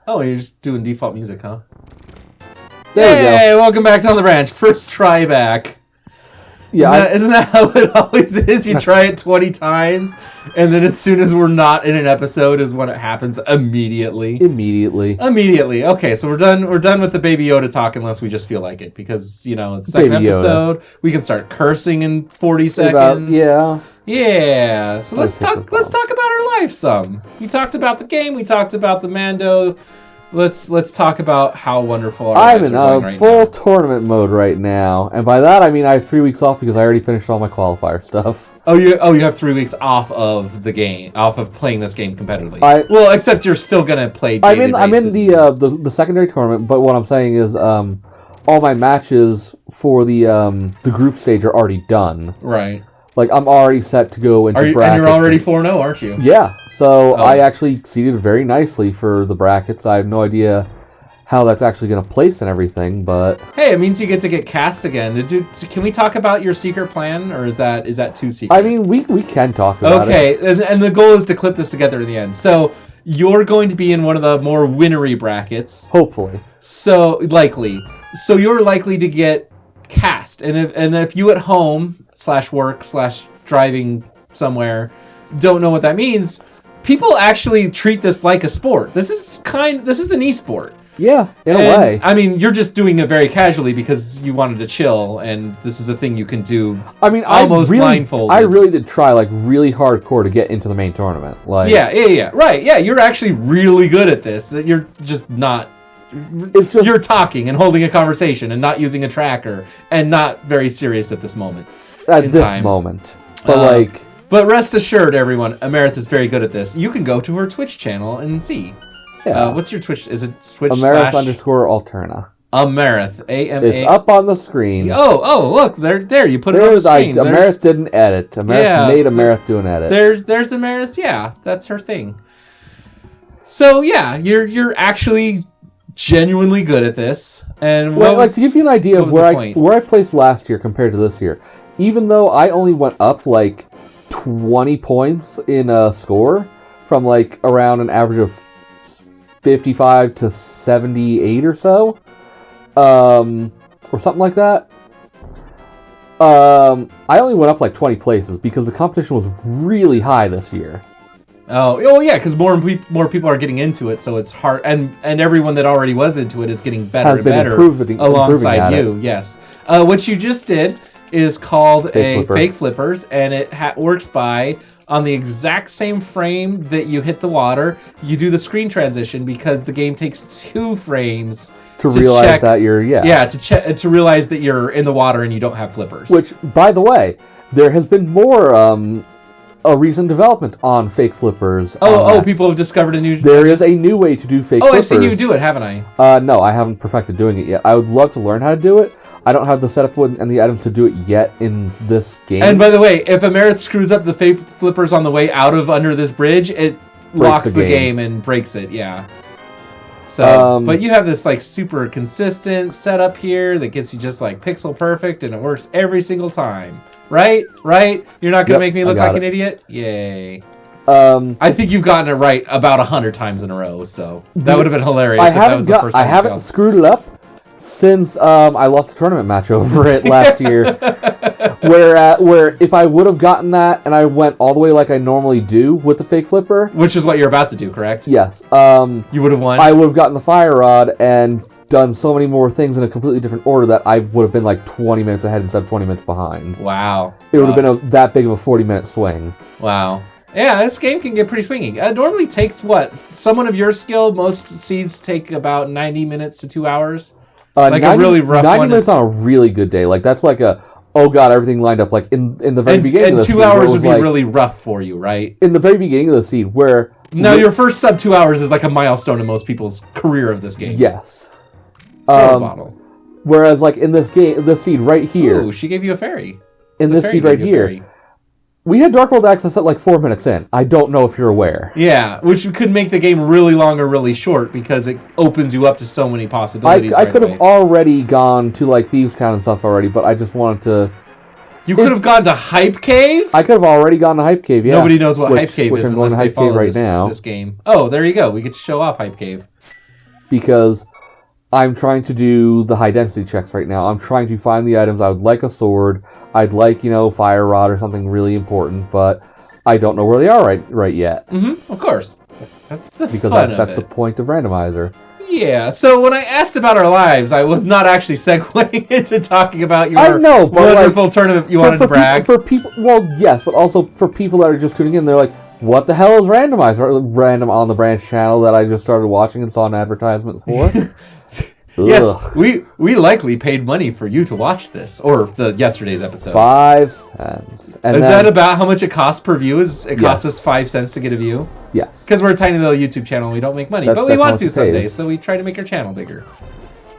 Oh, you're just doing default music, huh? There we go. Hey, welcome back to On the Ranch. First try back. Yeah, Isn't that how it always is? You try it 20 times, and then as soon as we're not in an episode is when it happens immediately. Immediately. Okay, so we're done. We're done with the Baby Yoda talk unless we just feel like it, because it's the second episode. We can start cursing in 40 seconds. Yeah. So let's talk about our life some. We talked about the game. We talked about the Mando. Let's talk about how wonderful our lives are going right now. I'm in full tournament mode right now, and by that I mean I have 3 weeks off because I already finished all my qualifier stuff. Oh, you have 3 weeks off of the game, off of playing this game competitively. Well, except you're still gonna play. I'm in the secondary tournament, but what I'm saying is all my matches for the group stage are already done. Right. Like I'm already set to go into brackets. And you're already 4-0, aren't you? Yeah. So I actually seeded very nicely for the brackets. I have no idea how that's actually going to place and everything, but hey, it means you get to get cast again. Can we talk about your secret plan, or is that too secret? I mean, we can talk about it. Okay, and the goal is to clip this together in the end. So you're going to be in one of the more winnery brackets, hopefully. So you're likely to get cast, and if you at home /work/driving somewhere don't know what that means. People actually treat this like a sport. This is an e-sport. Yeah, in a way. I mean, you're just doing it very casually because you wanted to chill, and this is a thing you can do. I mean, almost blindfolded. I really did try like really hardcore to get into the main tournament. Like, yeah, right. Yeah, you're actually really good at this. You're just not. You're talking and holding a conversation and not using a tracker and not very serious at this moment. At this moment, but But rest assured, everyone, Amarith is very good at this. You can go to her Twitch channel and see. Yeah. What's your Twitch? Is it Twitch Amarith_Alterna. Amarith. A-M-A... It's up on the screen. Oh, look. There. You put it on the screen. Amarith didn't edit. Amarith made Amarith do an edit. There's Amarith. Yeah, that's her thing. So, yeah, you're actually genuinely good at this. And to give you an idea of where I placed last year compared to this year, even though I only went up like 20 points in a score from like around an average of 55 to 78 or so, or something like that. I only went up like 20 places because the competition was really high this year. Oh yeah, because more people are getting into it, so it's hard, and everyone that already was into it is getting better and better alongside you. Yes. What you just did is called Fake Flippers, and it works by, on the exact same frame that you hit the water, you do the screen transition because the game takes 2 frames to realize that you're to realize that you're in the water and you don't have flippers. Which, by the way, there has been more a recent development on fake flippers. People have discovered a new. There is a new way to do fake flippers. I've seen you do it, haven't I? No, I haven't perfected doing it yet. I would love to learn how to do it. I don't have the setup and the items to do it yet in this game. And by the way, if Amarith screws up the fake flippers on the way out of under this bridge, it locks the game and breaks it. Yeah. So, but you have this like super consistent setup here that gets you just like pixel perfect, and it works every single time. Right? You're not gonna make me look like an idiot? Yay. I think you've gotten it right about 100 times in a row, so that would have been hilarious if that was the first time. I haven't screwed it up since I lost a tournament match over it last year. Where if I would have gotten that and I went all the way like I normally do with the fake flipper, which is what you're about to do, correct? Yes. You would have won. I would have gotten the fire rod and done so many more things in a completely different order that I would have been like 20 minutes ahead instead of 20 minutes behind. Wow. It would have been that big of a 40-minute swing. Wow. Yeah, this game can get pretty swingy. It normally takes what? Someone of your skill, most seeds take about 90 minutes to 2 hours. Like 90, a really rough 90 minutes on a really good day. Like that's like a, oh god, everything lined up. Like in the very beginning of the seed. And 2 hours would be like, really rough for you, right? In the very beginning of the seed where... No, your first sub 2 hours is like a milestone in most people's career of this game. Yes. Throw a bottle. Whereas like in this game, this seed right here... Ooh, she gave you a fairy. In this seed right here... We had Dark World access at like 4 minutes in. I don't know if you're aware. Yeah, which could make the game really long or really short because it opens you up to so many possibilities. I could have already gone to like Thieves Town and stuff already, but I just wanted to... You could have gone to Hype Cave? I could have already gone to Hype Cave, yeah. Nobody knows what Hype Cave is unless they follow this game. Oh, there you go. We get to show off Hype Cave. because I'm trying to do the high density checks right now. I'm trying to find the items. I would like a sword. I'd like, fire rod or something really important, but I don't know where they are right yet. Mm-hmm. Of course. That's the because fun that's the point of Randomizer. Yeah, so when I asked about our lives, I was not actually segueing into talking about your wonderful tournament you wanted to brag. For people, well, yes, but also for people that are just tuning in, they're like, what the hell is Randomizer? Random on the Branch channel that I just started watching and saw an advertisement for? Yes, we likely paid money for you to watch this, or yesterday's episode. 5 cents. And is that about how much it costs per view? It costs us 5 cents to get a view? Yes. Because we're a tiny little YouTube channel and we don't make money, but we want to someday, so we try to make our channel bigger.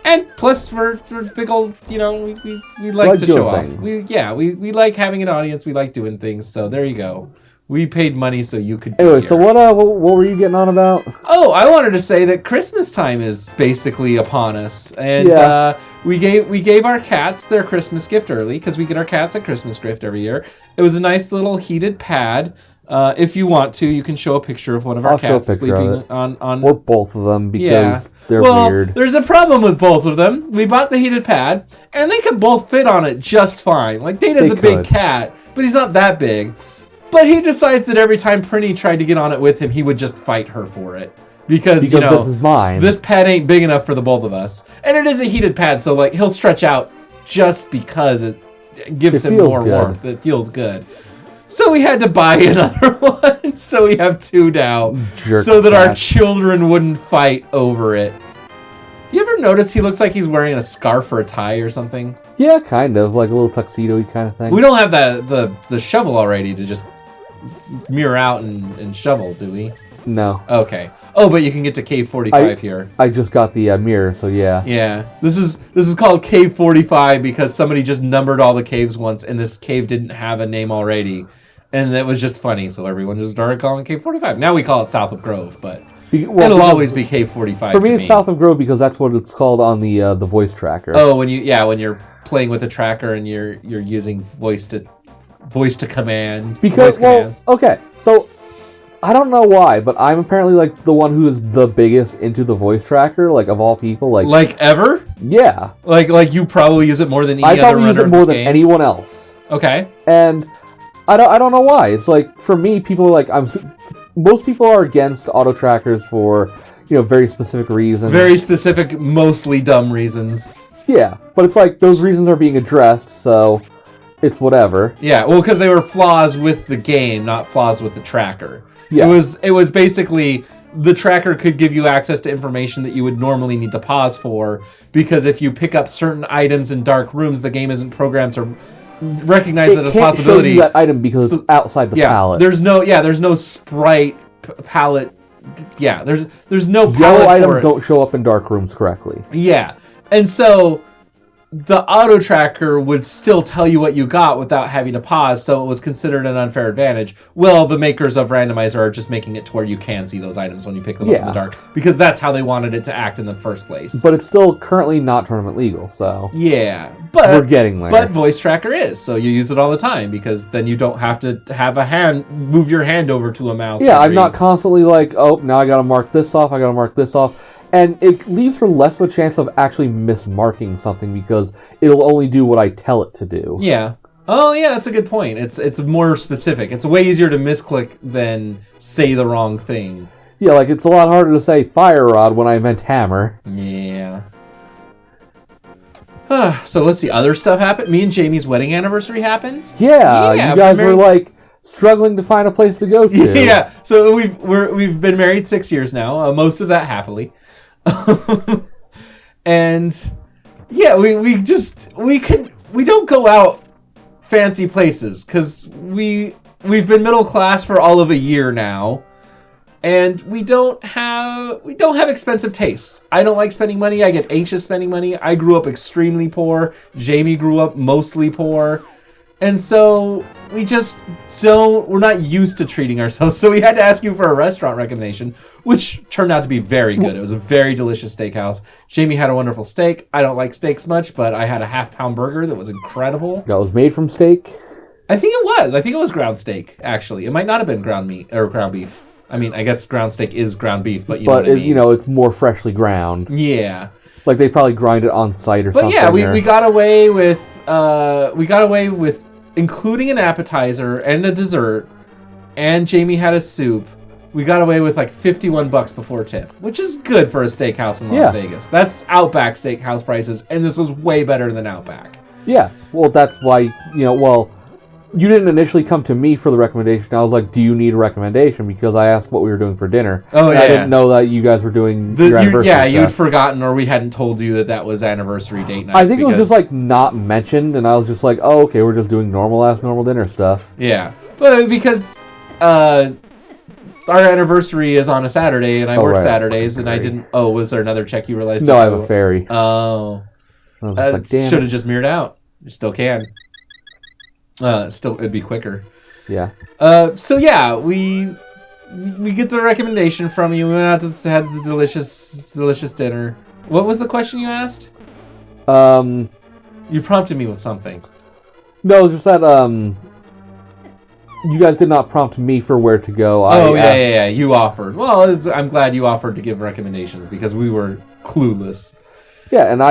And plus, we're big old, we like to show off. We like having an audience, we like doing things, so there you go. We paid money so you could. Anyway, so what were you getting on about? Oh, I wanted to say that Christmas time is basically upon us, and we gave our cats their Christmas gift early because we get our cats a Christmas gift every year. It was a nice little heated pad. If you want to, you can show a picture of one of our cats sleeping on. Or both of them because they're weird. There's a problem with both of them. We bought the heated pad, and they could both fit on it just fine. Like Data's a big cat, but he's not that big. But he decides that every time Prinny tried to get on it with him, he would just fight her for it. Because this is mine. This pad ain't big enough for the both of us. And it is a heated pad, so he'll stretch out just because it gives him more warmth. It feels good. So we had to buy another one. So we have 2 now. So that our children wouldn't fight over it. You ever notice he looks like he's wearing a scarf or a tie or something? Yeah, kind of. Like a little tuxedo-y kind of thing. We don't have the shovel already to just mirror out and shovel, do we? No. Okay. Oh, but you can get to Cave 45 here. I just got the mirror, so yeah. Yeah. This is called Cave 45 because somebody just numbered all the caves once, and this cave didn't have a name already. And it was just funny, so everyone just started calling it Cave 45. Now we call it South of Grove, but it'll always be Cave 45 for me. It's South of Grove because that's what it's called on the voice tracker. Oh, when you're playing with a tracker and you're using voice to command. Because okay, so I don't know why, but I'm apparently the one who is the biggest into the voice tracker, of all people, like ever. Yeah, like you probably use it more than any other runner. I probably use it more than anyone else. Okay, and I don't know why. It's for me, people are most people are against auto trackers for very specific reasons. Very specific, mostly dumb reasons. Yeah, but it's those reasons are being addressed, so it's whatever. Yeah, well, because they were flaws with the game, not flaws with the tracker. Yeah. It was basically the tracker could give you access to information that you would normally need to pause for, because if you pick up certain items in dark rooms, the game isn't programmed to recognize that as a possibility. Show you that item because it's outside the palette. There's no sprite palette. Yeah, there's no palette. Yellow items don't show up in dark rooms correctly. Yeah. And so the auto tracker would still tell you what you got without having to pause, so it was considered an unfair advantage. Well, the makers of Randomizer are just making it to where you can see those items when you pick them up in the dark, because that's how they wanted it to act in the first place. But it's still currently not tournament legal, so... Yeah, but... We're getting there. But voice tracker is, so you use it all the time, because then you don't have to have move your hand over to a mouse. Yeah, I'm not constantly now I gotta mark this off, I gotta mark this off. And it leaves for less of a chance of actually mismarking something because it'll only do what I tell it to do. Yeah. Oh, yeah, that's a good point. It's more specific. It's way easier to misclick than say the wrong thing. Yeah, it's a lot harder to say fire rod when I meant hammer. Yeah. So let's see. Other stuff happened. Me and Jamie's wedding anniversary happened. Yeah, you guys were struggling to find a place to go to. Yeah. So we've been married 6 years now. Most of that happily. And yeah, we don't go out fancy places because we've been middle class for all of a year now, and we don't have expensive tastes. I don't like spending money. I get anxious spending money. I grew up extremely poor. Jamie grew up mostly poor. And so we're not used to treating ourselves. So we had to ask you for a restaurant recommendation, which turned out to be very good. It was a very delicious steakhouse. Jamie had a wonderful steak. I don't like steaks much, but I had a half-pound burger that was incredible. That was made from steak? I think it was. I think it was ground steak, actually. It might not have been ground meat or ground beef. I mean, I guess ground steak is ground beef, but you know what I mean. You know, it's more freshly ground. Yeah. Like they probably grind it on site or something. But yeah, we got away with including an appetizer and a dessert, and Jamie had a soup. We got away with like $51 before tip, which is good for a steakhouse in Las Vegas. That's Outback steakhouse prices, and this was way better than Outback. Yeah, well, that's why, you didn't initially come to me for the recommendation. I was like, do you need a recommendation? Because I asked what we were doing for dinner. Oh, yeah. I didn't know that you guys were doing your anniversary stuff. You'd forgotten, or we hadn't told you that was anniversary date night. I think it was just, like, not mentioned, and I was just like, oh, okay, we're just doing normal dinner stuff. Yeah. But because our anniversary is on a Saturday, and I work Saturdays, and I didn't... Oh, was there another check you realized? No, I have a ferry. Oh. Should have just mirrored out. You still can. It'd be quicker. Yeah. So yeah, we get the recommendation from you. We went out to have the delicious dinner. What was the question you asked? You prompted me with something. No, just that you guys did not prompt me for where to go. Yeah. You offered. Well, I'm glad you offered to give recommendations because we were clueless. Yeah, and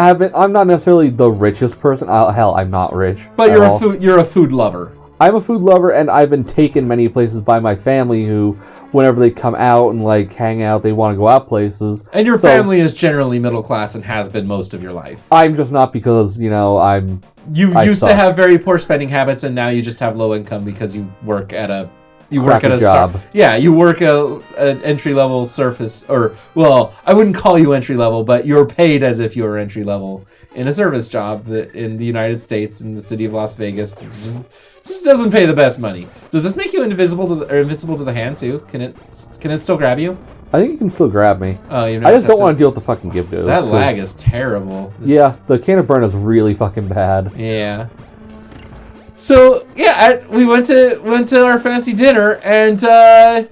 I'm not necessarily the richest person. I'm not rich. But you're a food lover. I'm a food lover, and I've been taken many places by my family who, whenever they come out and like hang out, they want to go out places. And your family is generally middle class and has been most of your life. I'm just not because, I used to have very poor spending habits, and now you just have low income because you work at a job. You work an entry level surface, or I wouldn't call you entry level, but you're paid as if you were entry level in a service job that in the United States, in the city of Las Vegas, just doesn't pay the best money. Does this make you invincible to the hand too? Can it still grab you? I think it can still grab me. Oh, I just don't want to deal with the fucking give goes. That lag is terrible. Yeah, the can of burn is really fucking bad. Yeah. So yeah, we went to our fancy dinner, and the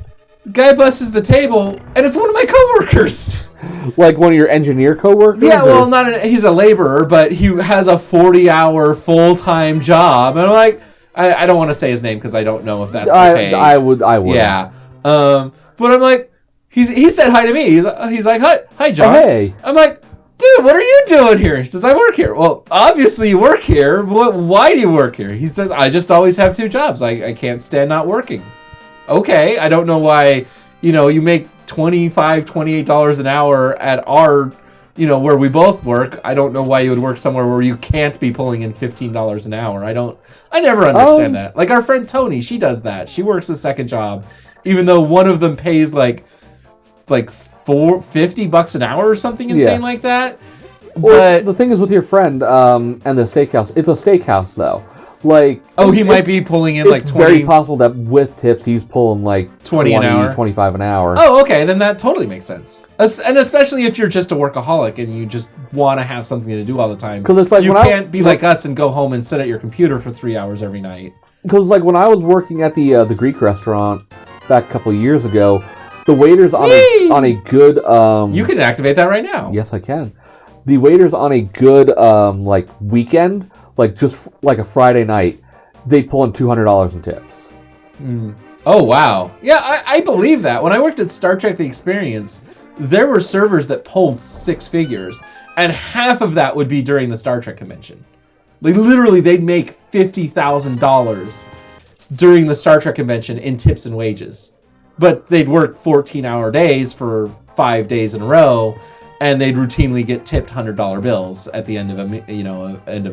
guy busts the table, and it's one of my coworkers. Like one of your engineer coworkers? Yeah, well, he's a laborer, but he has a 40-hour full-time job, and I'm like, I don't want to say his name because I don't know if that's okay. I would. Yeah. But I'm like, he said hi to me. He's like, hi, John. Oh, hey. I'm like, dude, what are you doing here? He says, I work here. Well, obviously you work here. Why do you work here? He says, I just always have two jobs. I can't stand not working. Okay, I don't know why, you make $25, $28 an hour at our, where we both work. I don't know why you would work somewhere where you can't be pulling in $15 an hour. I never understand that. Like our friend Tony, she does that. She works a second job, even though one of them pays like $50 an hour or something insane like that. Well, the thing is with your friend and the steakhouse, it's a steakhouse though. Like, he might be pulling in like 20. It's very possible that with tips he's pulling like 20 an hour, 25 an hour. Oh, okay, then that totally makes sense. And especially if you're just a workaholic and you just want to have something to do all the time. Because it's like you can't be like us and go home and sit at your computer for 3 hours every night. Because like when I was working at the Greek restaurant back a couple of years ago, the waiters on a good you can activate that right now. Yes, I can. The waiters on a good like weekend, like just like a Friday night, they pull in $200 in tips. Oh wow, yeah, I believe that. When I worked at Star Trek: The Experience, there were servers that pulled six figures, and half of that would be during the Star Trek convention. Like literally, they'd make $50,000 during the Star Trek convention in tips and wages. But they'd work 14-hour days for 5 days in a row, and they'd routinely get tipped $100 bills at the end of a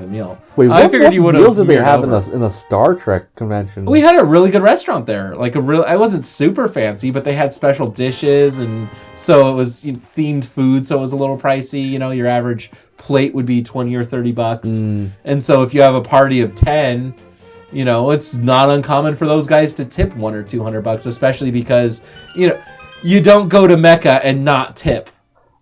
meal. Wait, I figured you would have. What meals did they have in the Star Trek convention? We had a really good restaurant there. I wasn't super fancy, but they had special dishes, and so it was themed food, so it was a little pricey. Your average plate would be $20 or $30, and so if you have a party of 10. It's not uncommon for those guys to tip $100 or $200, especially because, you don't go to Mecca and not tip.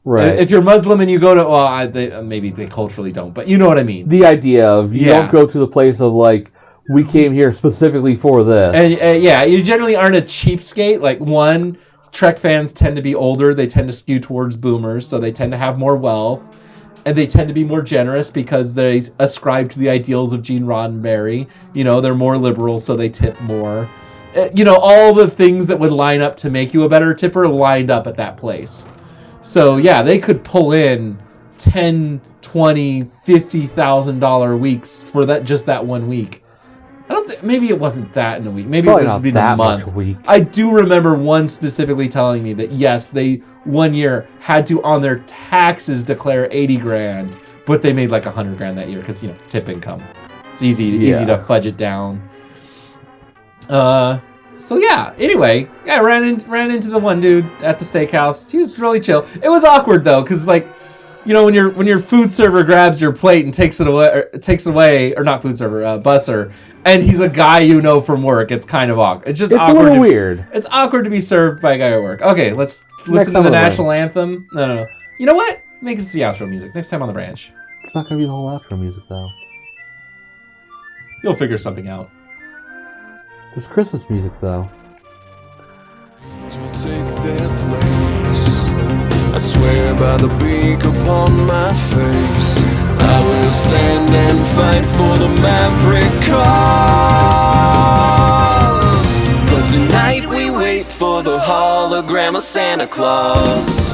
Right. If you're Muslim and you go to, maybe they culturally don't, but you know what I mean. The idea of you don't go to the place of like, we came here specifically for this. And you generally aren't a cheapskate. Like one, Trek fans tend to be older. They tend to skew towards boomers, so they tend to have more wealth. And they tend to be more generous because they ascribe to the ideals of Gene Roddenberry. They're more liberal, so they tip more. all the things that would line up to make you a better tipper lined up at that place. So yeah, they could pull in $10, $20, $50,000 weeks for that 1 week. I don't think, maybe it wasn't that in a week. Maybe probably it would be the month. Much a week. I do remember one specifically telling me that yes, they 1 year had to on their taxes declare $80,000, but they made like $100,000 that year because tip income. It's easy to fudge it down. So yeah. Anyway, I ran into the one dude at the steakhouse. He was really chill. It was awkward though, because like, when your food server grabs your plate and takes it away, or not food server, busser, and he's a guy from work. It's kind of awkward. It's awkward. A little weird. It's awkward to be served by a guy at work. Okay, let's listen to the national anthem. No. You know what? Make us the outro music next time on the branch. It's not gonna be the whole outro music though. You'll figure something out. There's Christmas music though. Will take their place. I swear by the beak upon my face, I will stand and fight for the maverick cause. But tonight we wait for the hologram of Santa Claus.